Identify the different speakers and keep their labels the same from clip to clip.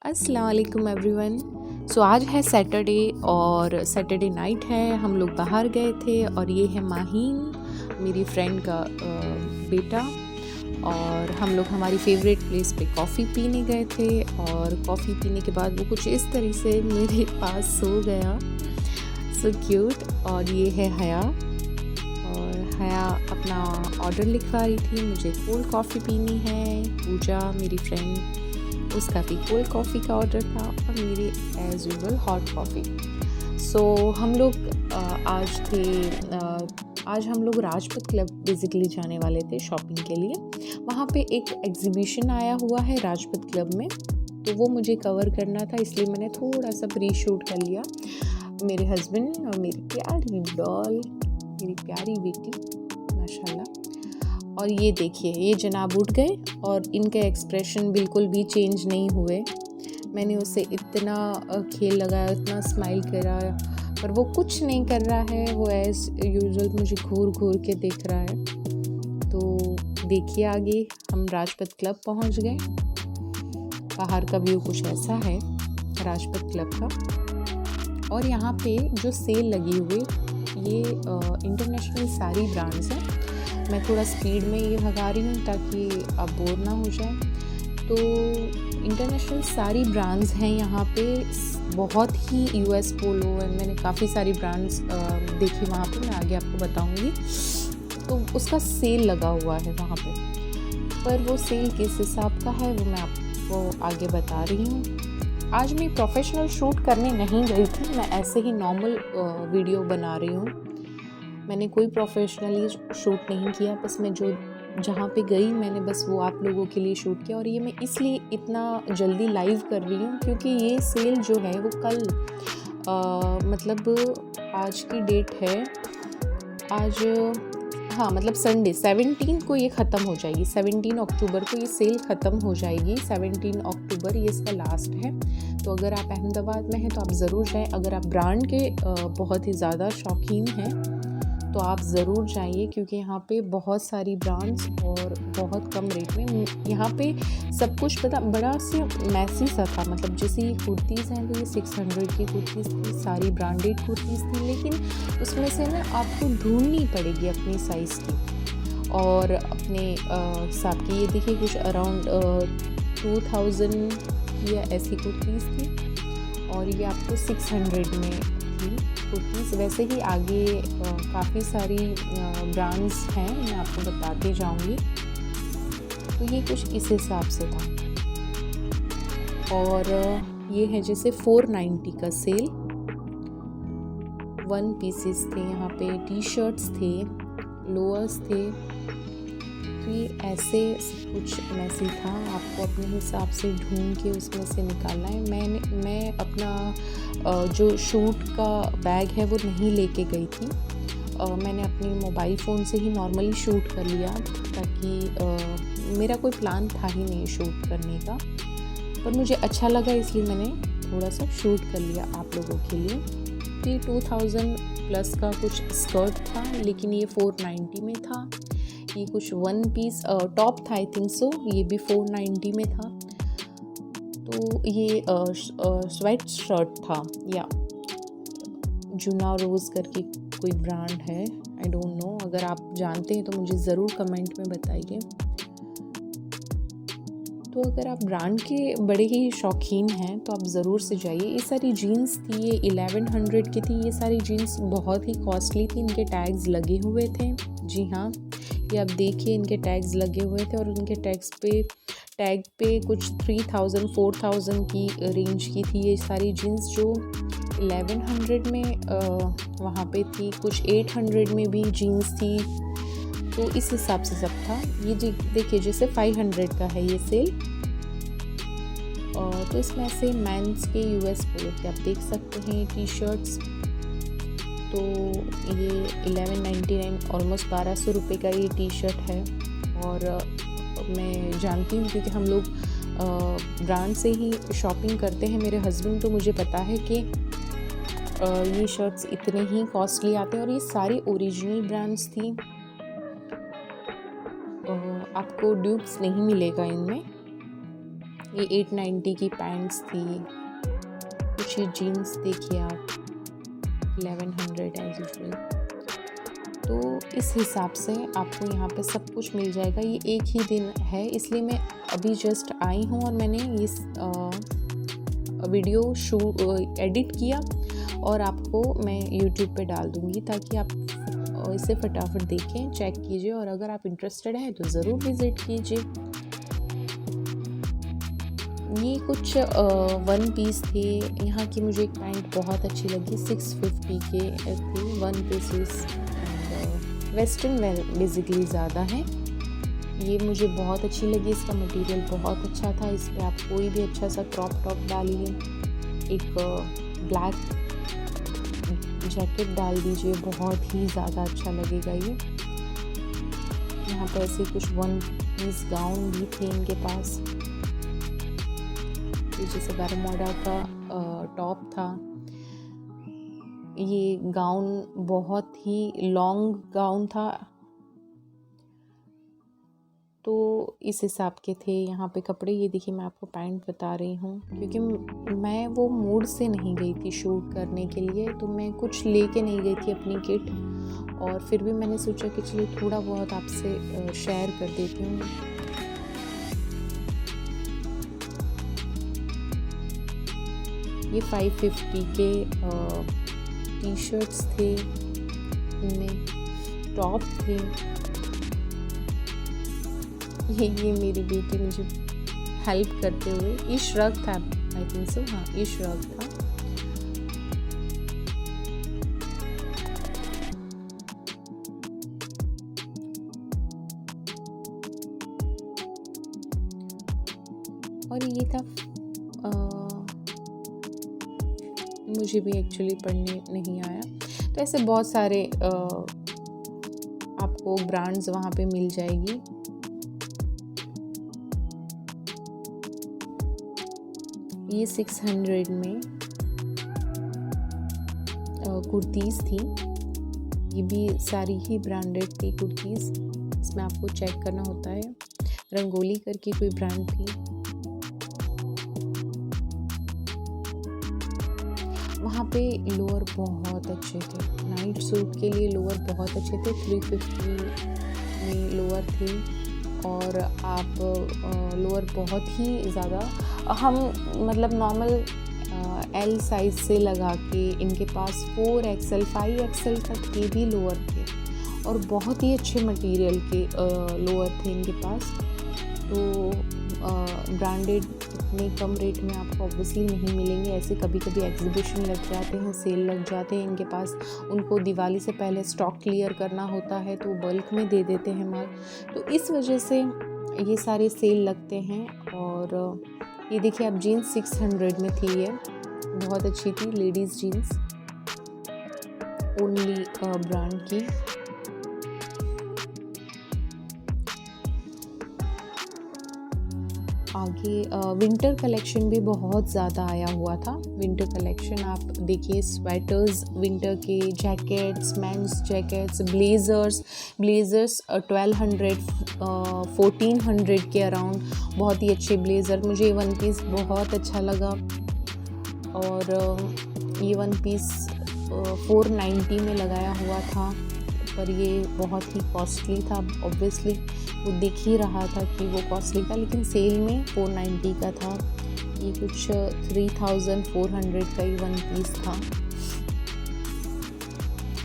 Speaker 1: अस्सलाम वालेकुम एवरीवन। सो आज है सैटरडे और सैटरडे नाइट है। हम लोग बाहर गए थे और ये है माहीन, मेरी फ्रेंड का बेटा। और हम लोग हमारी फेवरेट प्लेस पे कॉफ़ी पीने गए थे और कॉफ़ी पीने के बाद वो कुछ इस तरह से मेरे पास सो गया। So cute. और ये है हया, और हया अपना ऑर्डर लिखवा रही थी। मुझे कोल्ड कॉफ़ी पीनी है। पूजा मेरी फ्रेंड, उसका भी कोल्ड कॉफ़ी का ऑर्डर था और मेरी एज़ यूजुअल हॉट कॉफ़ी। सो हम लोग आज हम लोग राजपथ क्लब बेसिकली जाने वाले थे शॉपिंग के लिए। वहाँ पे एक एग्जीबिशन आया हुआ है राजपथ क्लब में, तो वो मुझे कवर करना था, इसलिए मैंने थोड़ा सा प्री शूट कर लिया। मेरे हस्बैंड और मेरी प्यारी डॉल, मेरी प्यारी बेटी माशाल्लाह। और ये देखिए, ये जनाब उठ गए और इनके एक्सप्रेशन बिल्कुल भी चेंज नहीं हुए। मैंने उसे इतना खेल लगाया, इतना स्माइल करा, पर वो कुछ नहीं कर रहा है। वो एज़ यूजुअल मुझे घूर घूर के देख रहा है। तो देखिए, आगे हम राजपथ क्लब पहुंच गए। बाहर का व्यू कुछ ऐसा है राजपथ क्लब का। और यहाँ पे जो सेल लगी हुई, ये इंटरनेशनल सारी ब्रांड्स हैं। मैं थोड़ा स्पीड में ये भगा रही हूँ ताकि आप बोर ना हो जाए। तो इंटरनेशनल सारी ब्रांड्स हैं यहाँ पे, बहुत ही यूएस पोलो एंड मैंने काफ़ी सारी ब्रांड्स देखी वहाँ पे, मैं आगे आपको बताऊँगी। तो उसका सेल लगा हुआ है वहाँ पे, पर वो सेल किस हिसाब का है वो मैं आपको आगे बता रही हूँ। आज मैं प्रोफेशनल शूट करने नहीं गई थी, मैं ऐसे ही नॉर्मल वीडियो बना रही हूँ। मैंने कोई प्रोफेशनली शूट नहीं किया, बस मैं जहाँ पे गई मैंने बस वो आप लोगों के लिए शूट किया। और ये मैं इसलिए इतना जल्दी लाइव कर रही हूँ क्योंकि ये सेल जो है वो कल मतलब आज की डेट है, आज हाँ मतलब संडे 17 को ये ख़त्म हो जाएगी। 17 अक्टूबर को ये सेल ख़त्म हो जाएगी। 17 अक्टूबर ये इसका लास्ट है। तो अगर आप अहमदाबाद में हैं तो आप ज़रूर जाएं। अगर आप ब्रांड के बहुत ही ज़्यादा शौकीन हैं तो आप ज़रूर जाइए, क्योंकि यहाँ पे बहुत सारी ब्रांड्स और बहुत कम रेट में। यहाँ पे सब कुछ पता बड़ा से मैसी सा था, मतलब जैसे ये कुर्तीज़ हैं तो ये 600 की कुर्तीज़ थी, सारी ब्रांडेड कुर्तीज़ थी, लेकिन उसमें से ना आपको ढूंढनी पड़ेगी अपनी साइज़ की और अपने हिसाब की। ये देखिए कुछ अराउंड 2000 की या ऐसी कुर्तीज़ थी और ये आपको 600 में थी कुर्तीज़। वैसे ही आगे काफ़ी सारी ब्रांड्स हैं, मैं आपको बताती जाऊंगी। तो ये कुछ इस हिसाब से था। और ये है जैसे 490 का सेल, 1 पीसेस थे यहाँ पे, टी शर्ट्स थे, लोअर्स थे। तो ये ऐसे सब कुछ मैसी था, आपको अपने हिसाब से ढूंढ के उसमें से निकालना है। मैं अपना जो शूट का बैग है वो नहीं लेके गई थी। मैंने अपनी मोबाइल फ़ोन से ही नॉर्मली शूट कर लिया, ताकि मेरा कोई प्लान था ही नहीं शूट करने का, पर मुझे अच्छा लगा इसलिए मैंने थोड़ा सा शूट कर लिया आप लोगों के लिए। ये 2000 प्लस का कुछ स्कर्ट था, लेकिन ये 490 में था। ये कुछ 1 पीस टॉप था, आई थिंक सो, ये भी 490 में था। तो ये स्वेट शर्ट था, या जूना रोज़ करके कोई ब्रांड है, आई डोंट नो। अगर आप जानते हैं तो मुझे ज़रूर कमेंट में बताइए। तो अगर आप ब्रांड के बड़े ही शौकीन हैं तो आप ज़रूर से जाइए। ये सारी जीन्स थी, ये 1100 की थी। ये सारी जीन्स बहुत ही कॉस्टली थी, इनके टैग्स लगे हुए थे। जी हाँ, ये आप देखिए, इनके टैग्स लगे हुए थे और उनके टैग पे कुछ 3000 4000 की रेंज की थी ये सारी जीन्स, जो 1100 में वहाँ पे थी। कुछ 800 में भी जीन्स थी, तो इस हिसाब से सब था। ये देखिए जैसे 500 का है ये सेल। तो इसमें से मेंस के यूएस पोलो के आप देख सकते हैं टी शर्ट्स। तो ये 1199 ऑलमोस्ट 1200 रुपये का ये टी शर्ट है। और मैं जानती हूँ क्योंकि हम लोग ब्रांड से ही शॉपिंग करते हैं। मेरे हस्बैंड, तो मुझे पता है कि ये शर्ट्स इतने ही कॉस्टली आते हैं और ये सारी ओरिजिनल ब्रांड्स थी। आपको ड्यूप्स नहीं मिलेगा इनमें। ये 890 की पैंट्स थी। कुछ ये जीन्स देखिए आप, 1100 एज यूजुअल। तो इस हिसाब से आपको यहाँ पे सब कुछ मिल जाएगा। ये एक ही दिन है इसलिए मैं अभी जस्ट आई हूँ और मैंने इस वीडियो एडिट किया और आपको मैं यूट्यूब पे डाल दूँगी ताकि आप इसे फटाफट देखें, चेक कीजिए और अगर आप इंटरेस्टेड हैं तो ज़रूर विज़िट कीजिए। ये कुछ वन पीस थे। यहाँ की मुझे एक पैंट बहुत अच्छी लगी, 650 के थी। One pieces western wear basically ज़्यादा है। ये मुझे बहुत अच्छी लगी, इसका मटेरियल बहुत अच्छा था। इस पर आप कोई भी अच्छा सा क्रॉप टॉप डालिए, एक ब्लैक जैकेट डाल दीजिए, बहुत ही ज़्यादा अच्छा लगेगा ये। यहाँ पर ऐसे कुछ वन पीस गाउन भी थे इनके पास, जैसे बारामोडा का टॉप था। ये गाउन बहुत ही लॉन्ग गाउन था, तो इस हिसाब के थे यहाँ पे कपड़े। ये देखिए मैं आपको पैंट बता रही हूँ क्योंकि मैं वो मूड से नहीं गई थी शूट करने के लिए, तो मैं कुछ लेके नहीं गई थी अपनी किट, और फिर भी मैंने सोचा कि चलिए थोड़ा बहुत आपसे शेयर कर देती हूँ। ये 550 के टी शर्ट्स थे, इनमें टॉप थे। ये मेरी बेटी मुझे हेल्प करते हुए, ये श्रग था, आई थिंक सो, हाँ ये श्रग था। और ये था मुझे भी एक्चुअली पढ़ने नहीं आया। तो ऐसे बहुत सारे आपको ब्रांड्स वहाँ पे मिल जाएगी। ये 600 में कुर्तीज़ थी। ये भी सारी ही ब्रांडेड थी कुर्तीज़। इसमें आपको चेक करना होता है। रंगोली करके कोई ब्रांड थी। वहाँ पे लोअर बहुत अच्छे थे, नाइट सूट के लिए लोअर बहुत अच्छे थे। 350 में लोअर थे और आप लोअर बहुत ही ज़्यादा, हम मतलब नॉर्मल एल साइज़ से लगा के इनके पास 4XL 5XL तक के भी लोअर थे और बहुत ही अच्छे मटेरियल के लोअर थे इनके पास। तो ब्रांडेड इतने कम रेट में आपको ऑब्वियसली नहीं मिलेंगे। ऐसे कभी कभी एग्जीबिशन लग जाते हैं, सेल लग जाते हैं इनके पास, उनको दिवाली से पहले स्टॉक क्लियर करना होता है तो बल्क में दे देते हैं माल, तो इस वजह से ये सारे सेल लगते हैं। और ये देखिए आप जीन्स 600 में थी, ये बहुत अच्छी थी, लेडीज़ जीन्स ओनली ब्रांड की। आगे विंटर कलेक्शन भी बहुत ज़्यादा आया हुआ था। विंटर कलेक्शन आप देखिए, स्वेटर्स विंटर के, जैकेट्स, मेंस जैकेट्स, ब्लेज़र्स 1200 1400 के अराउंड बहुत ही अच्छे ब्लेज़र। मुझे वन पीस बहुत अच्छा लगा और ये वन पीस 490 में लगाया हुआ था, पर ये बहुत ही कॉस्टली था। ऑब्वियसली वो दिख ही रहा था कि वो कॉस्टली था, लेकिन सेल में 490 का था। ये कुछ 3400 का ही वन पीस था।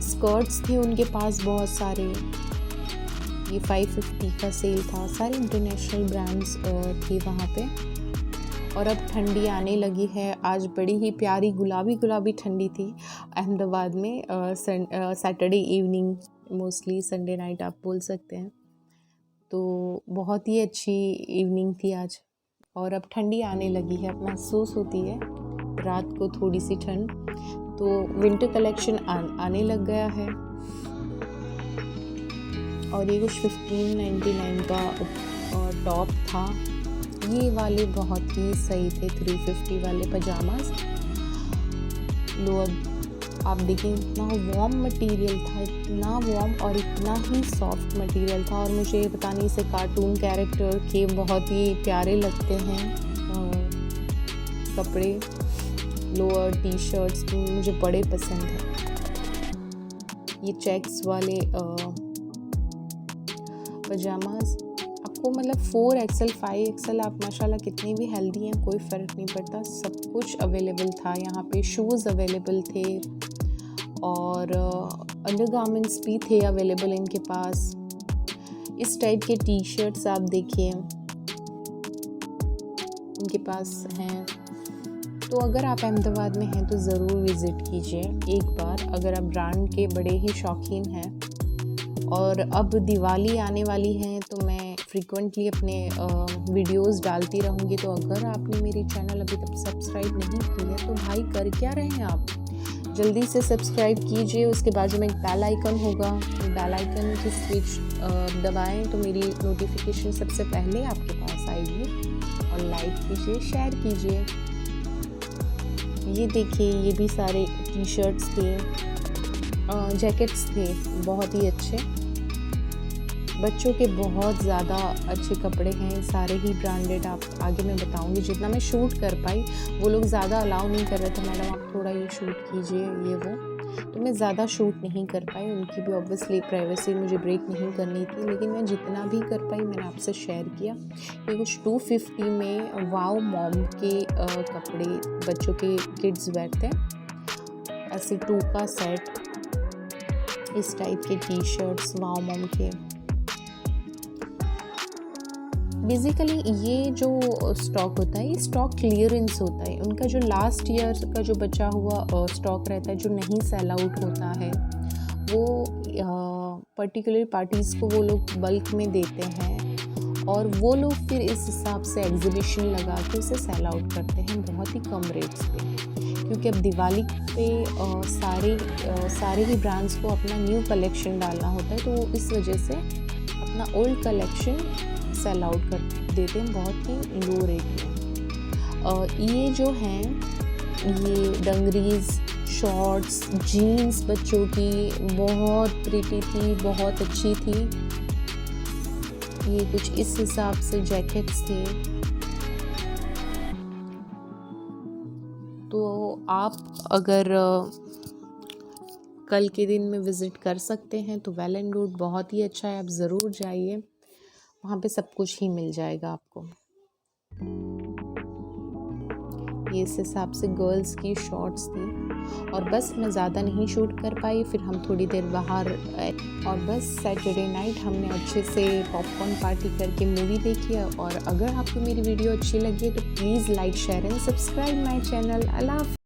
Speaker 1: स्कर्ट्स थे उनके पास बहुत सारे, ये 550 का सेल था। सारे इंटरनेशनल ब्रांड्स थे वहाँ पे। और अब ठंडी आने लगी है। आज बड़ी ही प्यारी गुलाबी ठंडी थी अहमदाबाद में। Saturday evening, mostly Sunday night आप बोल सकते हैं, तो बहुत ही अच्छी इवनिंग थी आज। और अब ठंडी आने लगी है, अब महसूस होती है रात को थोड़ी सी ठंड। तो विंटर कलेक्शन आने लग गया है। और ये कुछ 1599 का टॉप था। ये वाले बहुत ही सही थे, 350 वाले पजामाज। लोअर आप देखें, इतना वार्म मटेरियल था, इतना वार्म और इतना ही सॉफ्ट मटेरियल था। और मुझे पता नहीं, से कार्टून कैरेक्टर के बहुत ही प्यारे लगते हैं कपड़े, लोअर, टी शर्ट्स मुझे बड़े पसंद हैं। ये चेक्स वाले पजामाज आपको मतलब 4XL 5XL, आप माशाल्लाह कितने भी हेल्दी हैं कोई फ़र्क नहीं पड़ता, सब कुछ अवेलेबल था यहाँ पे। शूज़ अवेलेबल थे और अंडरगारमेंट्स भी थे अवेलेबल इनके पास। इस टाइप के टी शर्ट्स आप देखिए इनके पास हैं। तो अगर आप अहमदाबाद में हैं तो ज़रूर विज़िट कीजिए एक बार, अगर आप ब्रांड के बड़े ही शौकीन हैं। और अब दिवाली आने वाली है तो मैं फ्रीक्वेंटली अपने वीडियोस डालती रहूँगी। तो अगर आपने मेरी चैनल अभी तक सब्सक्राइब नहीं की है तो भाई कर क्या रहे हैं आप, जल्दी से सब्सक्राइब कीजिए। उसके बाजू में एक बेल आइकन होगा, बेल आइकन की स्विच दबाएं तो मेरी नोटिफिकेशन सबसे पहले आपके पास आएगी। और लाइक कीजिए, शेयर कीजिए। ये देखिए ये भी सारे टी शर्ट्स थे, जैकेट्स थे बहुत ही अच्छे। बच्चों के बहुत ज़्यादा अच्छे कपड़े हैं, सारे ही ब्रांडेड। आप आगे मैं बताऊंगी, जितना मैं शूट कर पाई। वो लोग ज़्यादा अलाउ नहीं कर रहे थे, मैडम आप थोड़ा ये शूट कीजिए ये वो, तो मैं ज़्यादा शूट नहीं कर पाई। उनकी भी ऑब्वियसली प्राइवेसी मुझे ब्रेक नहीं करनी थी, लेकिन मैं जितना भी कर पाई मैंने आपसे शेयर किया। ये कुछ 250 में वाओ मॉम के कपड़े, बच्चों के किड्स वेयर थे, ऐसे 2 का सेट, इस टाइप के टी शर्ट्स वाओ मॉम के। बेसिकली ये जो स्टॉक होता है ये स्टॉक क्लियरेंस होता है। उनका जो लास्ट ईयर का जो बचा हुआ स्टॉक रहता है, जो नहीं सेल आउट होता है, वो पर्टिकुलर पार्टीज़ को वो लोग बल्क में देते हैं और वो लोग फिर इस हिसाब से एग्जीबिशन लगा के उसे सेल आउट करते हैं बहुत ही कम रेट्स पे। क्योंकि अब दिवाली पे सारे ही ब्रांड्स को अपना न्यू कलेक्शन डालना होता है, तो इस वजह से अपना ओल्ड कलेक्शन सेल आउट कर देते हैं बहुत ही लो रेट में। ये जो हैं ये डंगरीज, शॉर्ट्स, जीन्स बच्चों की बहुत प्रिटी थी, बहुत अच्छी थी। ये कुछ इस हिसाब से जैकेट्स थे। तो आप अगर कल के दिन में विज़िट कर सकते हैं तो वेल एंड गुड, बहुत ही अच्छा है, आप ज़रूर जाइए, वहाँ पे सब कुछ ही मिल जाएगा आपको। ये इस हिसाब से गर्ल्स की शॉर्ट्स थी और बस मैं ज़्यादा नहीं शूट कर पाई। फिर हम थोड़ी देर बाहर और बस सैटरडे नाइट हमने अच्छे से पॉपकॉर्न पार्टी करके मूवी देखी है। और अगर आपको मेरी वीडियो अच्छी लगी है तो please like, share and subscribe my channel. अल्लाह हाफ़िज़।